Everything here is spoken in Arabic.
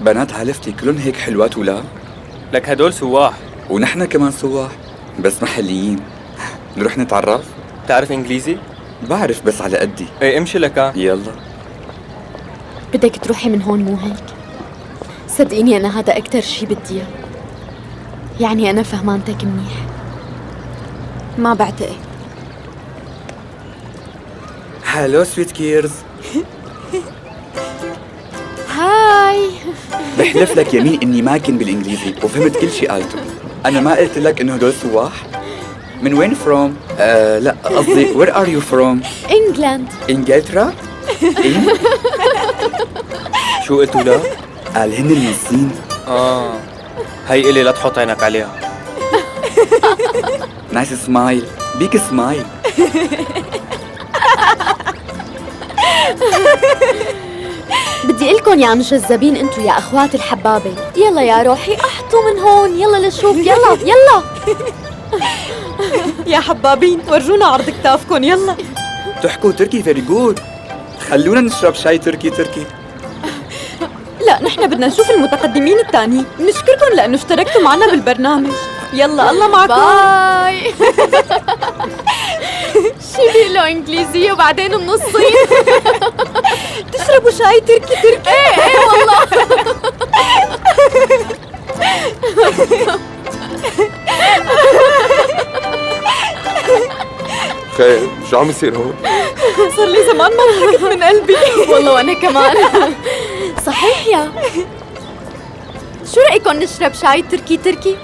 بنات عائلتي كلهم هيك حلوات ولا؟ لك هدول سواح. ونحن كمان سواح بس محليين. نروح نتعرف؟ بتعرف انجليزي؟ بعرف بس على قدي. ايه امشي لك. يلا. بدك تروحي من هون مو هيك؟ صدقيني أنا هذا أكتر شي بدي إياه. يعني أنا فهمانتك منيح. ما بعتقد. هالو سويت كيرز. هاي. بحلف لك يمين اني ماكن بالانجليزي وفهمت كل شي قالته. انا ما قلت لك انه هدول سواح؟ من وين فروم؟ لا قصدي وير ار يو فروم؟ إنجلند. انجلترا؟ إيه؟ شو قلتوا لا؟ قال هن من الصين. هي إلي لا تحط عينك عليها. نايس سمايل. بيك سمايل. بدي إلكن يا مجذبين انتو يا أخوات الحبابة. يلا يا روحي احطوا من هون. يلا لشوف. يلا يلا. يا حبابين ورجونا عرض كتافكن يلا. تحكوا تركي فيري جود. خلونا نشرب شاي تركي. لا نحن بدنا نشوف المتقدمين التانيين. نشكركم لأنه اشتركتوا معنا بالبرنامج. يلا الله معكم. باي. شي بيقولوا إنجليزية وبعدين من الصين. تشربوا شاي تركي. ايه والله. خير شو عم يصير هون؟ صار لي زمان ما ضحكت من قلبي. والله وأنا كمان. صحيح يا شو رأيكم نشرب شاي تركي؟ تركي